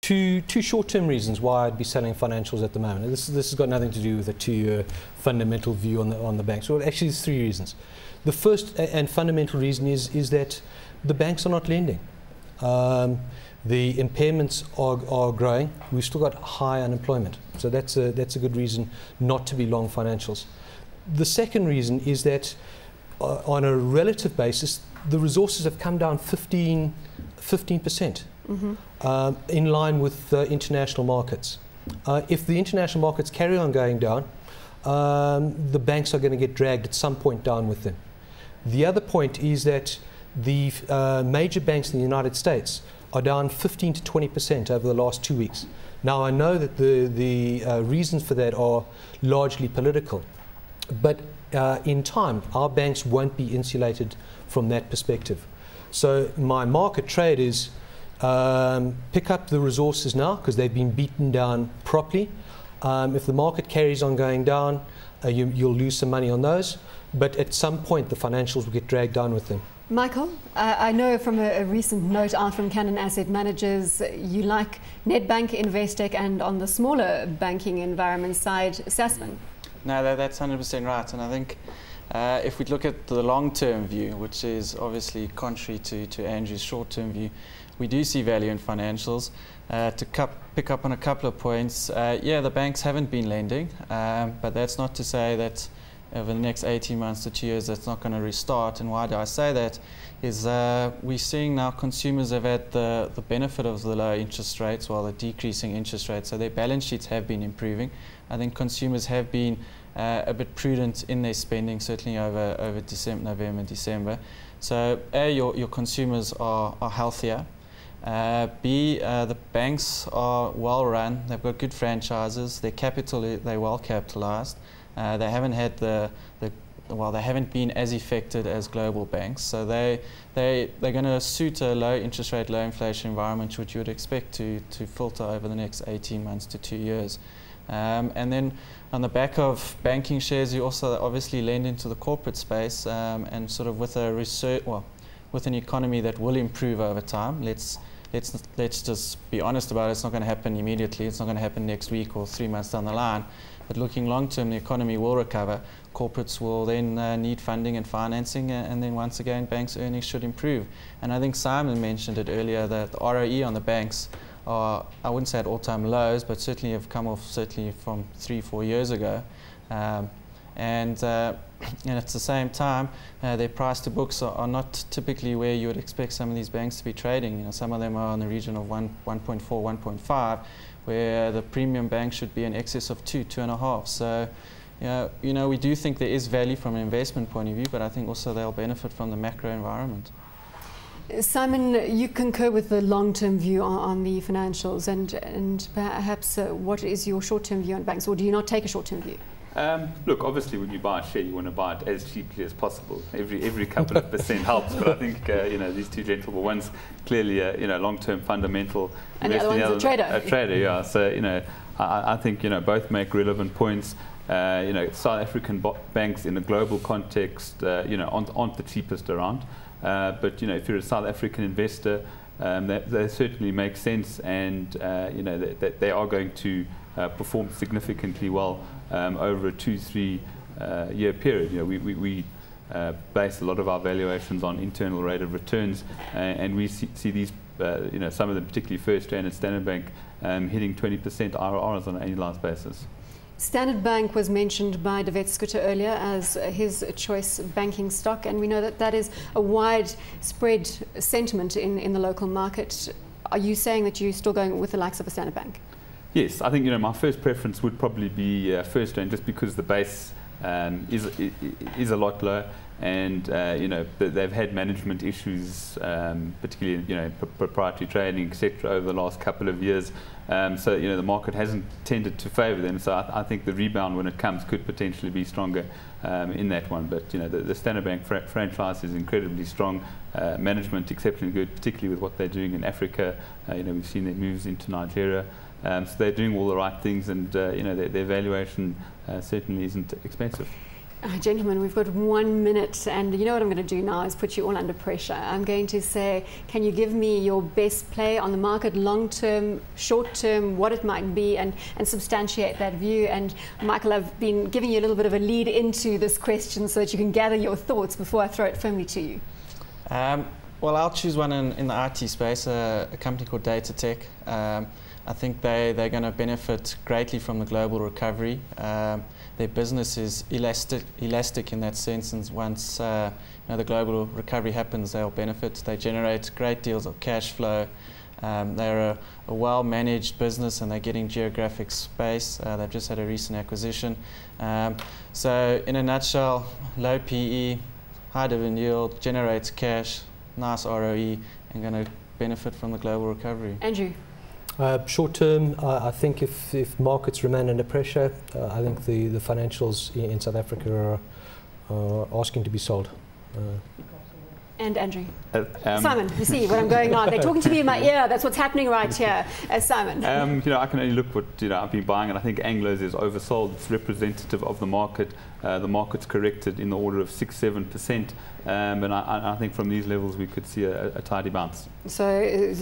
two short-term reasons why I'd be selling financials at the moment. This has got nothing to do with a two-year fundamental view on the banks. Well, actually, there's three reasons. The first and fundamental reason is that the banks are not lending. The impairments are growing. We've still got high unemployment, so that's a good reason not to be long financials. The second reason is that on a relative basis, the resources have come down 15%. In line with international markets. If the international markets carry on going down, the banks are going to get dragged at some point down with them. The other point is that the major banks in the United States are down 15 to 20% over the last 2 weeks. Now, I know that the reasons for that are largely political, but in time, our banks won't be insulated from that perspective. So my market trade is pick up the resources now because they've been beaten down properly. If the market carries on going down, you'll lose some money on those, but at some point the financials will get dragged down with them. Michael, I know from a recent note out from Cannon Asset Managers, you like Nedbank, Investec, and on the smaller banking environment side, Sasman. No, that's 100% right, and I think if we look at the long-term view, which is obviously contrary to Andrew's short-term view, we do see value in financials. To pick up on a couple of points, yeah, the banks haven't been lending, but that's not to say that over the next 18 months to 2 years that's not going to restart. And why do I say that is we're seeing now consumers have had the benefit of the low interest rates while the decreasing interest rates, so their balance sheets have been improving. I think consumers have been a bit prudent in their spending, certainly over December, November, December. So A, your consumers are healthier. B, the banks are well run. They've got good franchises. Their capital, they're well capitalized. They haven't had they haven't been as affected as global banks. So they're going to suit a low interest rate, low inflation environment, which you would expect to filter over the next 18 months to 2 years. And then on the back of banking shares, you also obviously lend into the corporate space, and sort of with with an economy that will improve over time. Let's just be honest about it. It's not going to happen immediately. It's not going to happen next week or 3 months down the line. But looking long term, the economy will recover. Corporates will then need funding and financing, and then once again, banks' earnings should improve. And I think Simon mentioned it earlier that the ROE on the banks are, I wouldn't say at all-time lows, but certainly have come off certainly from 3-4 years ago. And at the same time, their price to books are not typically where you would expect some of these banks to be trading. You know, some of them are in the region of 1.4, 1.5, where the premium bank should be in excess of 2.5. So, you know, we do think there is value from an investment point of view, but I think also they'll benefit from the macro environment. Simon, you concur with the long-term view on the financials, and perhaps what is your short-term view on banks, or do you not take a short-term view? Look, obviously when you buy a share, you want to buy it as cheaply as possible. Every couple of percent helps, but I think you know, these two gentlemen, one's clearly a long-term fundamental, and the other one's a trader. A trader, yeah. So you know, I think both make relevant points. You know, South African banks in a global context, aren't the cheapest around. But you know, if you're a South African investor, they certainly make sense, and you know, that they are going to perform significantly well over a 2-3 year period. You know, we base a lot of our valuations on internal rate of returns, and we see these, some of them, particularly First Rand and Standard Bank, hitting 20% IRRs on an annualized basis. Standard Bank was mentioned by David Scooter earlier as his choice banking stock, and we know that that is a widespread sentiment in the local market. Are you saying that you're still going with the likes of a Standard Bank? Yes, I think my first preference would probably be First Rand, just because the base is a lot lower, and they've had management issues, particularly proprietary trading, etc., over the last couple of years. So the market hasn't tended to favour them. So I think the rebound, when it comes, could potentially be stronger in that one. But the Standard Bank franchise is incredibly strong. Management exceptionally good, particularly with what they're doing in Africa. We've seen their moves into Nigeria. So they're doing all the right things, and their valuation certainly isn't expensive. Gentlemen, we've got 1 minute, and you know what I'm going to do now is put you all under pressure. I'm going to say, can you give me your best play on the market, long term, short term, what it might be, and substantiate that view? And Michael, I've been giving you a little bit of a lead into this question so that you can gather your thoughts before I throw it firmly to you. Well, I'll choose one in the IT space, a company called Data Tech. I think they're going to benefit greatly from the global recovery. Their business is elastic in that sense, and once the global recovery happens, they'll benefit. They generate great deals of cash flow. They're a well-managed business, and they're getting geographic space. They've just had a recent acquisition. So in a nutshell, low PE, high dividend yield, generates cash, nice ROE, and going to benefit from the global recovery. Andrew? Short term, I think if markets remain under pressure, I think the financials in South Africa are asking to be sold. And Andrew? Simon, you see what I'm going on. They're talking to me in my ear. That's what's happening right here. Simon. I can only look what I've been buying, and I think Anglo's is oversold. It's representative of the market. The market's corrected in the order of 6-7%, and I think from these levels we could see a tidy bounce. So